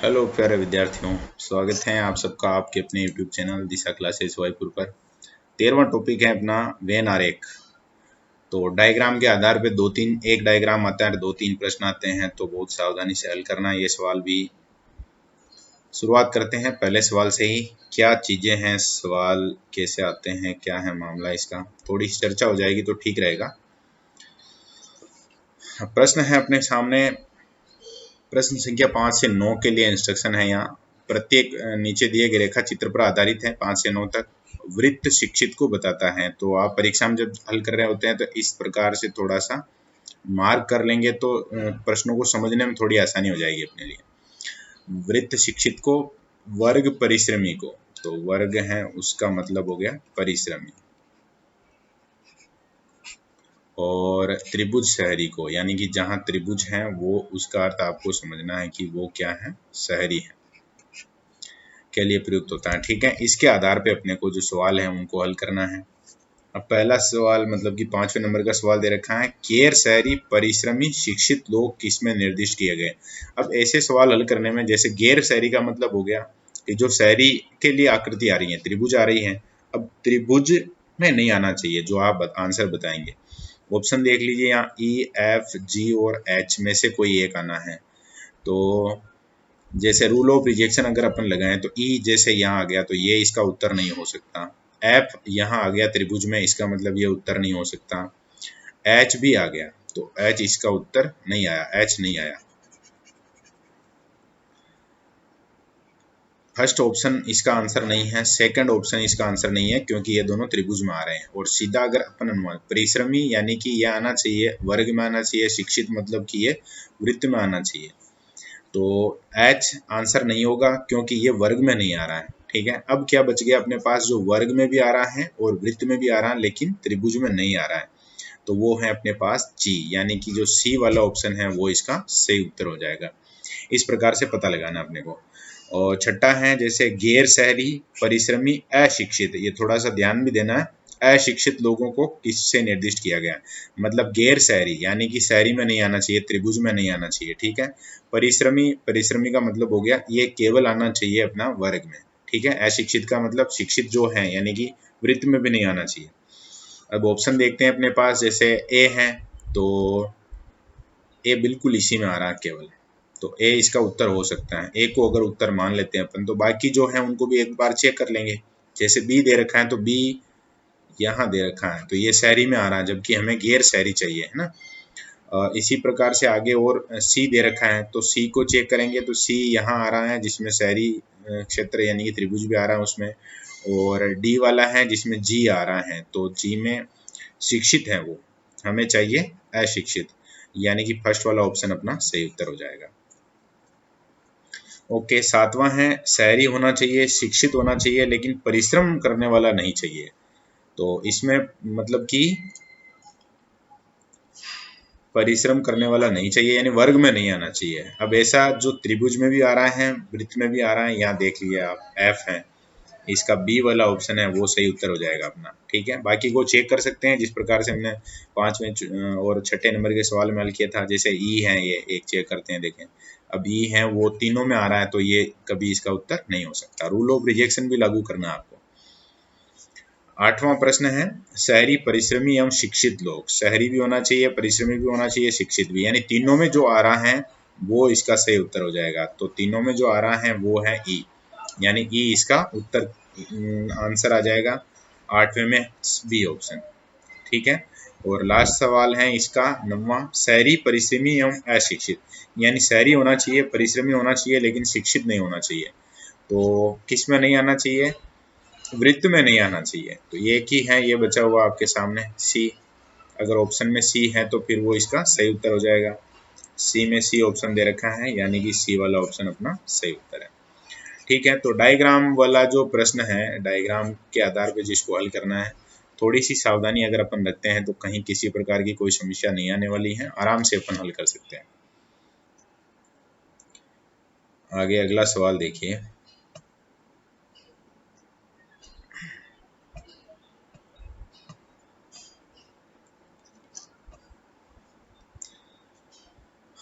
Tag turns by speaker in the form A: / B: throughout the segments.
A: Hello प्यारे विद्यार्थियों, स्वागत है आप सबका आपके अपने YouTube चैनल दिशा क्लासेस वाईपुर पर। 13वां टॉपिक है अपना वेन आरेख। तो डायग्राम के आधार पे एक डायग्राम आता है, 2-3 प्रश्न आते हैं, तो बहुत सावधानी से हल करना। ये सवाल भी शुरुआत करते हैं पहले सवाल से ही। क्या चीजें हैं, सवाल कैसे आते हैं, क्या है मामला इसका, थोड़ी सी चर्चा हो जाएगी तो ठीक रहेगा। प्रश्न है अपने सामने, प्रश्न संख्या 5 से 9 के लिए इंस्ट्रक्शन है। यहाँ प्रत्येक नीचे दिए गए रेखा चित्र पर आधारित है। 5 से 9 तक वृत्त शिक्षित को बताता है। तो आप परीक्षा में जब हल कर रहे होते हैं तो इस प्रकार से थोड़ा सा मार्क कर लेंगे तो प्रश्नों को समझने में थोड़ी आसानी हो जाएगी अपने लिए। वृत्त शिक्षित को, वर्ग परिश्रमी को, तो वर्ग है उसका मतलब हो गया परिश्रमी, और त्रिभुज शहरी को, यानी कि जहां त्रिभुज है वो, उसका अर्थ आपको समझना है कि वो क्या है, शहरी है, के लिए प्रयुक्त होता है। ठीक है, इसके आधार पे अपने को जो सवाल है उनको हल करना है। अब पहला सवाल मतलब कि 5वें नंबर का सवाल दे रखा है, गैर शहरी परिश्रमी शिक्षित लोग किसमें निर्दिष्ट किए गए। अब ऐसे सवाल हल करने में, जैसे गैर शहरी का मतलब हो गया कि जो शहरी के लिए आकृति आ रही है, त्रिभुज आ रही है, अब त्रिभुज में नहीं आना चाहिए जो आप आंसर बताएंगे। ऑप्शन देख लीजिए, यहाँ E, F, G और H में से कोई एक आना है। तो जैसे रूल ऑफ रिजेक्शन अगर अपन लगाएं तो ई जैसे यहाँ आ गया तो ये इसका उत्तर नहीं हो सकता। एफ यहाँ आ गया त्रिभुज में, इसका मतलब ये उत्तर नहीं हो सकता। एच भी आ गया तो एच इसका उत्तर नहीं आया, एच नहीं आया। फर्स्ट ऑप्शन इसका आंसर नहीं है, सेकंड ऑप्शन इसका आंसर नहीं है, क्योंकि ये दोनों त्रिभुज में आ रहे हैं। और सीधा अगर अपन अनुमान, परिश्रमी यानी कि ये आना चाहिए वर्ग में आना चाहिए, शिक्षित मतलब कि ये वृत्त में आना चाहिए। तो एच आंसर नहीं होगा क्योंकि ये वर्ग में नहीं आ रहा है। ठीक है, अब क्या बच गया अपने पास, जो वर्ग में भी आ रहा है और वृत्त में भी आ रहा है लेकिन त्रिभुज में नहीं आ रहा है, तो वो है अपने पास जी, यानी कि जो सी वाला ऑप्शन है वो इसका सही उत्तर हो जाएगा। इस प्रकार से पता लगाना अपने को। और छठा है जैसे गैर शहरी परिश्रमी अशिक्षित, ये थोड़ा सा ध्यान भी देना है। अशिक्षित लोगों को किससे निर्दिष्ट किया गया, मतलब गैर शहरी यानी कि शहरी में नहीं आना चाहिए, त्रिभुज में नहीं आना चाहिए। ठीक है, परिश्रमी, परिश्रमी का मतलब हो गया ये केवल आना चाहिए अपना वर्ग में। ठीक है, अशिक्षित का मतलब शिक्षित जो है यानी कि वृत्त में भी नहीं आना चाहिए। अब ऑप्शन देखते हैं अपने पास, जैसे ए है तो ए बिल्कुल इसी में आ रहा है केवल, तो ए इसका उत्तर हो सकता है। ए को अगर उत्तर मान लेते हैं अपन तो बाकी जो है उनको भी एक बार चेक कर लेंगे। जैसे बी दे रखा है तो बी यहाँ दे रखा है तो ये शहरी में आ रहा है, जबकि हमें गैर शहरी चाहिए, है ना। इसी प्रकार से आगे और सी दे रखा है तो सी को चेक करेंगे तो सी यहाँ आ रहा है जिसमें शहरी क्षेत्र यानी कि त्रिभुज भी आ रहा है उसमें, और डी वाला है जिसमें जी आ रहा है तो जी में शिक्षित है वो, हमें चाहिए अशिक्षित, यानी कि फर्स्ट वाला ऑप्शन अपना सही उत्तर हो जाएगा। ओके, सातवां है शहरी होना चाहिए, शिक्षित होना चाहिए, लेकिन परिश्रम करने वाला नहीं चाहिए। तो इसमें मतलब कि परिश्रम करने वाला नहीं चाहिए यानी वर्ग में नहीं आना चाहिए। अब ऐसा जो त्रिभुज में भी आ रहा है, वृत्त में भी आ रहा है, यहाँ देख लीजिए आप एफ है, इसका बी वाला ऑप्शन है वो सही उत्तर हो जाएगा अपना। ठीक है, बाकी को चेक कर सकते हैं जिस प्रकार से हमने 5वें और 6ठे नंबर के सवाल में हल किया था। जैसे ई है, ये एक चेक करते हैं, देखें अब ई है वो तीनों में आ रहा है तो ये कभी इसका उत्तर नहीं हो सकता। रूल ऑफ रिजेक्शन भी लागू करना आपको। 8वां प्रश्न है शहरी परिश्रमी एवं शिक्षित लोग, शहरी भी होना चाहिए, परिश्रमी भी होना चाहिए, शिक्षित भी, यानी तीनों में जो आ रहा है वो इसका सही उत्तर हो जाएगा। तो तीनों में जो आ रहा है वो है ई, यानी ई इसका उत्तर आंसर आ जाएगा 8वें में बी ऑप्शन। ठीक है, और लास्ट सवाल है इसका 9वां, शहरी परिश्रमी एवं अशिक्षित, यानी शहरी होना चाहिए, परिश्रमी होना चाहिए, लेकिन शिक्षित नहीं होना चाहिए। तो किस में नहीं आना चाहिए, वृत्त में नहीं आना चाहिए। तो ये एक ही है, ये बचा हुआ आपके सामने सी। अगर ऑप्शन में सी है तो फिर वो इसका सही उत्तर हो जाएगा। सी में सी ऑप्शन दे रखा है यानी कि सी वाला ऑप्शन अपना सही उत्तर है। ठीक है, तो डायग्राम वाला जो प्रश्न है, डायग्राम के आधार पर जिसको हल करना है, थोड़ी सी सावधानी अगर अपन रखते हैं तो कहीं किसी प्रकार की कोई समस्या नहीं आने वाली है, आराम से अपन हल कर सकते हैं। आगे अगला सवाल देखिए,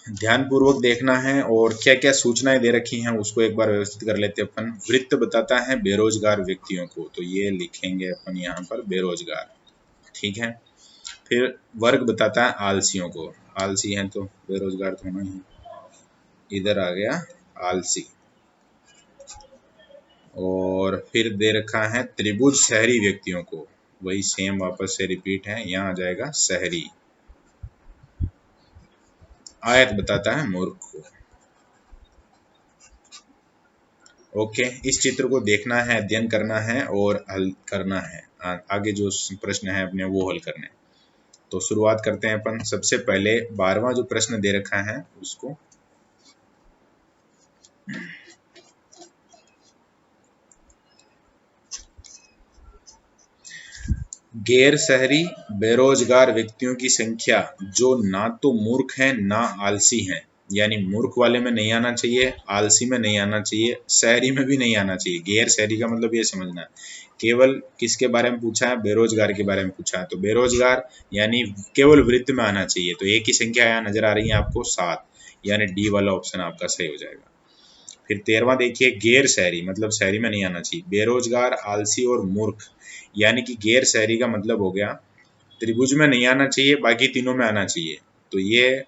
A: ध्यानपूर्वक देखना है और क्या क्या सूचनाएं दे रखी हैं उसको एक बार व्यवस्थित कर लेते हैं अपन। वृत्त बताता है बेरोजगार व्यक्तियों को, तो ये लिखेंगे अपन यहाँ पर बेरोजगार, ठीक है। फिर वर्ग बताता है आलसियों को, आलसी हैं तो बेरोजगार तो होना ही, इधर आ गया आलसी। और फिर दे रखा है त्रिभुज शहरी व्यक्तियों को, वही सेम वापस से रिपीट है, यहाँ आ जाएगा शहरी। आयत बताता है मूर्ख को। ओके, इस चित्र को देखना है, अध्ययन करना है और हल करना है। आगे जो प्रश्न है अपने वो हल करने। तो शुरुआत करते हैं अपन। सबसे पहले 12वां जो प्रश्न दे रखा है उसको गैर शहरी बेरोजगार व्यक्तियों की संख्या जो ना तो मूर्ख हैं ना आलसी हैं, यानी मूर्ख वाले में नहीं आना चाहिए, आलसी में नहीं आना चाहिए, शहरी में भी नहीं आना चाहिए। गैर शहरी का मतलब ये समझना है, केवल किसके बारे में पूछा है, बेरोजगार के बारे में पूछा है। तो बेरोजगार यानी केवल वृत्त में आना चाहिए। तो एक ही संख्या यहाँ नजर आ रही है आपको 7, यानी डी वाला ऑप्शन आपका सही हो जाएगा। फिर 13वां देखिए, गैर शहरी मतलब शहरी में नहीं आना चाहिए, बेरोजगार, आलसी और मूर्ख, यानी कि गैर शहरी का मतलब हो गया त्रिभुज में नहीं आना चाहिए, बाकी तीनों में आना चाहिए। तो ये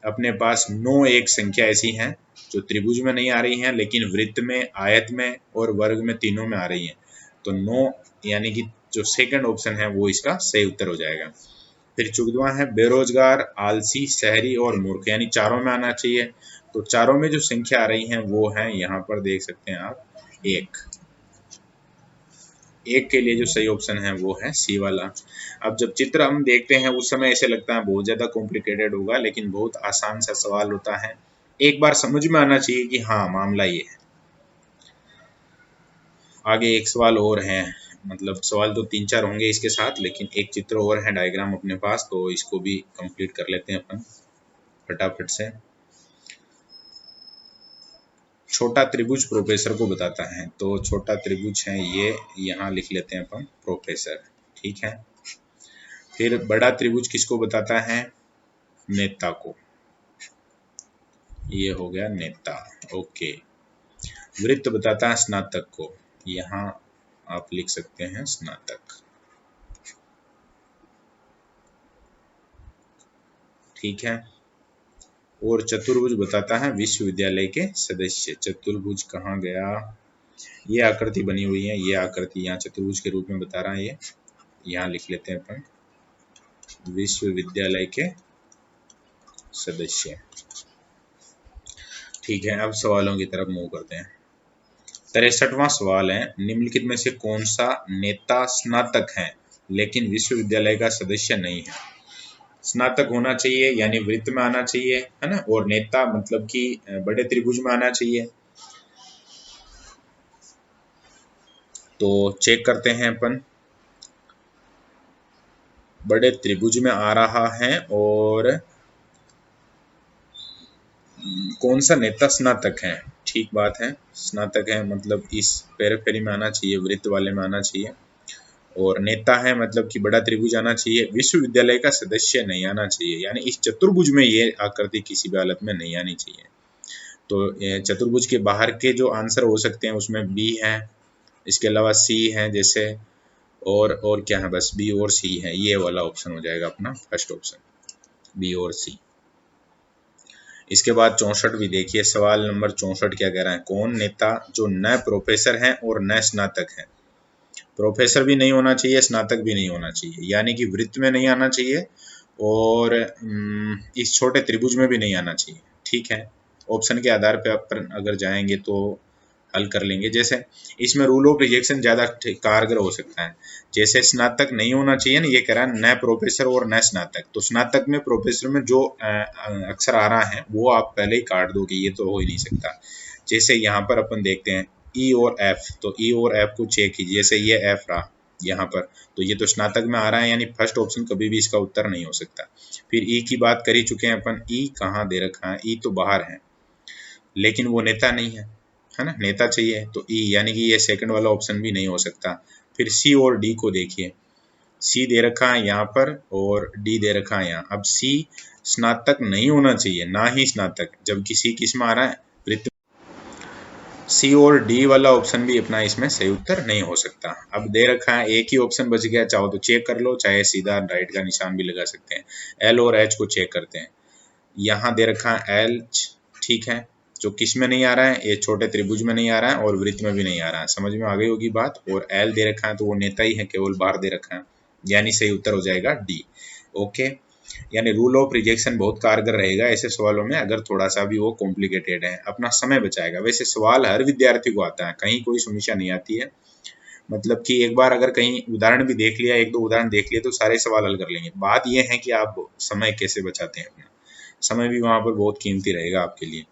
A: अपने पास 9 एक संख्या ऐसी हैं जो त्रिभुज में नहीं आ रही हैं लेकिन वृत्त में, आयत में और वर्ग में तीनों में आ रही हैं। तो 9 यानी कि जो सेकंड ऑप्शन है वो इसका सही उत्तर हो जाएगा। फिर 14वां है बेरोजगार, आलसी, शहरी और मूर्ख, यानी चारों में आना चाहिए। तो चारों में जो संख्या आ रही हैं वो है, यहाँ पर देख सकते हैं आप, एक के लिए जो सही ऑप्शन है वो है सी वाला। अब जब चित्र हम देखते हैं उस समय ऐसे लगता है बहुत ज़्यादा कॉम्प्लिकेटेड होगा, लेकिन बहुत आसान सा सवाल होता है, एक बार समझ में आना चाहिए कि हाँ मामला ये है। आगे एक सवाल और है, मतलब सवाल तो 3-4 होंगे इसके साथ, लेकिन एक चित्र और है डायग्राम अपने पास, तो इसको भी कंप्लीट कर लेते हैं अपन फटाफट से। छोटा त्रिभुज प्रोफेसर को बताता है, तो छोटा त्रिभुज है ये, यहाँ लिख लेते हैं अपन प्रोफेसर, ठीक है। फिर बड़ा त्रिभुज किसको बताता है, नेता को, ये हो गया नेता, ओके। वृत्त बताता है स्नातक को, यहाँ आप लिख सकते हैं स्नातक, ठीक है। और चतुर्भुज बताता है विश्वविद्यालय के सदस्य। चतुर्भुज कहाँ गया, ये आकृति बनी हुई है, ये आकृति यहाँ चतुर्भुज के रूप में बता रहा है, ये यहाँ लिख लेते हैं अपन विश्वविद्यालय के सदस्य, ठीक है। अब सवालों की तरफ मूव करते हैं। 63वां सवाल है, निम्नलिखित में से कौन सा नेता स्नातक है लेकिन विश्वविद्यालय का सदस्य नहीं है। स्नातक होना चाहिए यानी वृत्त में आना चाहिए, है ना, और नेता मतलब कि बड़े त्रिभुज में आना चाहिए। तो चेक करते हैं अपन, बड़े त्रिभुज में आ रहा है और कौन सा नेता स्नातक है, ठीक बात है, स्नातक है मतलब इस पेरिफेरी में आना चाहिए, वृत्त वाले में आना चाहिए, और नेता है मतलब कि बड़ा त्रिभुज आना चाहिए, विश्वविद्यालय का सदस्य नहीं आना चाहिए, यानी इस चतुर्भुज में ये आकृति किसी भी हालत में नहीं आनी चाहिए। तो चतुर्भुज के बाहर के जो आंसर हो सकते हैं उसमें बी है, इसके अलावा सी है जैसे, और क्या है, बस बी और सी है, ये वाला ऑप्शन हो जाएगा अपना फर्स्ट ऑप्शन, बी और सी। इसके बाद 64 भी देखिए, सवाल नंबर 64 क्या कह रहा है, कौन नेता जो न प्रोफेसर है और न स्नातक है। प्रोफेसर भी नहीं होना चाहिए, स्नातक भी नहीं होना चाहिए, यानी कि वृत्त में नहीं आना चाहिए और इस छोटे त्रिभुज में भी नहीं आना चाहिए, ठीक है। ऑप्शन के आधार पर अपन अगर जाएंगे तो हल कर लेंगे। जैसे इसमें रूल ऑफ रिजेक्शन ज़्यादा कारगर हो सकता है, जैसे स्नातक नहीं होना चाहिए ना, ये कह रहा है न प्रोफेसर और न स्नातक, तो स्नातक में प्रोफेसर में जो अक्षर आ रहा है वो आप पहले ही काट दो कि ये तो हो ही नहीं सकता। जैसे यहाँ पर अपन देखते हैं ई और एफ, तो ई और एफ को चेक कीजिए, जैसे ये एफ रहा यहाँ पर, तो ये तो स्नातक में आ रहा है, यानी फर्स्ट ऑप्शन कभी भी इसका उत्तर नहीं हो सकता। फिर ई की बात कर ही चुके हैं अपन, ई कहाँ दे रखा है, ई तो बाहर है लेकिन वो नेता नहीं है ना, नेता चाहिए, तो ई यानी कि ये सेकंड वाला ऑप्शन भी नहीं हो सकता। फिर सी और डी को देखिए, सी दे रखा है यहाँ पर और डी दे रखा है यहाँ। अब सी स्नातक नहीं होना चाहिए, ना ही स्नातक, जबकि सी किस में आ रहा है, वृत्ति। सी और डी वाला ऑप्शन भी अपना इसमें सही उत्तर नहीं हो सकता। अब दे रखा है एक ही ऑप्शन बच गया, चाहो तो चेक कर लो, चाहे सीधा राइट का निशान भी लगा सकते हैं। एल और एच को चेक करते हैं। यहाँ दे रखा है एल, ठीक है, जो किस में नहीं आ रहा है, ये छोटे त्रिभुज में नहीं आ रहा है और वृत्त में भी नहीं आ रहा है, समझ में आ गई होगी बात। और एल दे रखा है तो वो नेता ही है, केवल बार दे रखा है, यानी सही उत्तर हो जाएगा डी। ओके, यानी रूल ऑफ रिजेक्शन बहुत कारगर रहेगा ऐसे सवालों में, अगर थोड़ा सा भी वो कॉम्प्लिकेटेड है, अपना समय बचाएगा। वैसे सवाल हर विद्यार्थी को आता है, कहीं कोई समस्या नहीं आती है, मतलब कि एक बार अगर कहीं उदाहरण भी देख लिया, एक दो उदाहरण देख लिया तो सारे सवाल हल कर लेंगे। बात यह है कि आप समय कैसे बचाते हैं अपना, समय भी वहां पर बहुत कीमती रहेगा आपके लिए।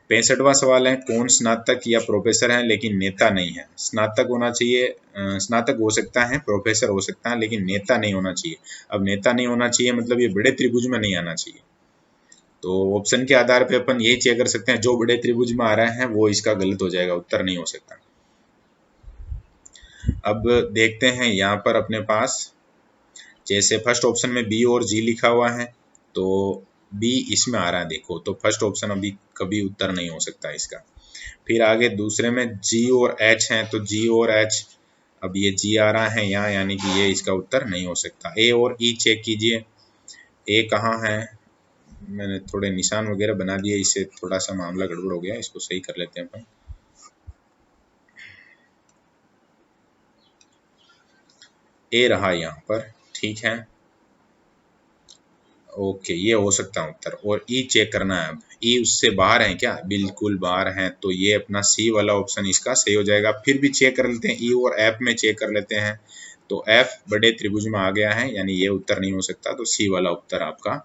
A: 65वां सवाल है, कौन स्नातक या प्रोफेसर है लेकिन नेता नहीं है। स्नातक होना चाहिए, स्नातक हो सकता है, प्रोफेसर हो सकता है, लेकिन नेता नहीं होना चाहिए। अब नेता नहीं होना चाहिए मतलब ये बड़े त्रिभुज में नहीं आना चाहिए। तो ऑप्शन के आधार पे अपन यही चेक कर सकते हैं, जो बड़े त्रिभुज में आ रहा है वो इसका गलत हो जाएगा, उत्तर नहीं हो सकता। अब देखते हैं यहाँ पर अपने पास, जैसे फर्स्ट ऑप्शन में बी और जी लिखा हुआ है, तो बी इसमें आ रहा है देखो, तो फर्स्ट ऑप्शन अभी कभी उत्तर नहीं हो सकता इसका। फिर आगे दूसरे में जी और एच है, तो जी और एच, अब ये जी आ रहा है यहाँ, यानी कि ये इसका उत्तर नहीं हो सकता। ए और ई चेक कीजिए, ए कहाँ है, मैंने थोड़े निशान वगैरह बना दिए, इससे थोड़ा सा मामला गड़बड़ हो गया, इसको सही कर लेते हैं अपन। ए रहा यहाँ पर, ठीक है, ओके, ये हो सकता है उत्तर। और ई चेक करना है, अब ई उससे बाहर है क्या, बिल्कुल बाहर है, तो ये अपना सी वाला ऑप्शन इसका सही हो जाएगा। फिर भी चेक कर लेते हैं, ई और एफ में चेक कर लेते हैं, तो एफ बड़े त्रिभुज में आ गया है, यानी ये उत्तर नहीं हो सकता, तो सी वाला उत्तर आपका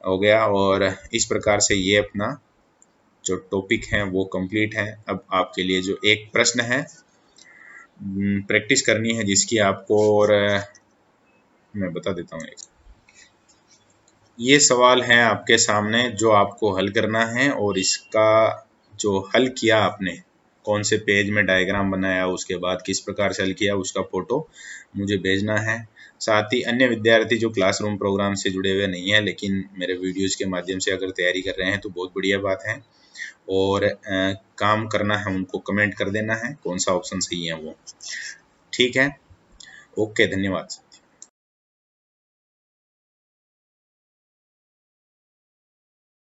A: हो गया। और इस प्रकार से ये अपना जो टॉपिक है वो कंप्लीट है। अब आपके लिए जो एक प्रश्न है प्रैक्टिस करनी है जिसकी आपको, और मैं बता देता हूँ, ये सवाल है आपके सामने जो आपको हल करना है, और इसका जो हल किया आपने, कौन से पेज में डायग्राम बनाया, उसके बाद किस प्रकार से हल किया, उसका फोटो मुझे भेजना है। साथ ही अन्य विद्यार्थी जो क्लासरूम प्रोग्राम से जुड़े हुए नहीं हैं लेकिन मेरे वीडियोस के माध्यम से अगर तैयारी कर रहे हैं तो बहुत बढ़िया बात है, और काम करना है उनको कमेंट कर देना है कौन सा ऑप्शन सही है वो। ठीक है, ओके, धन्यवाद।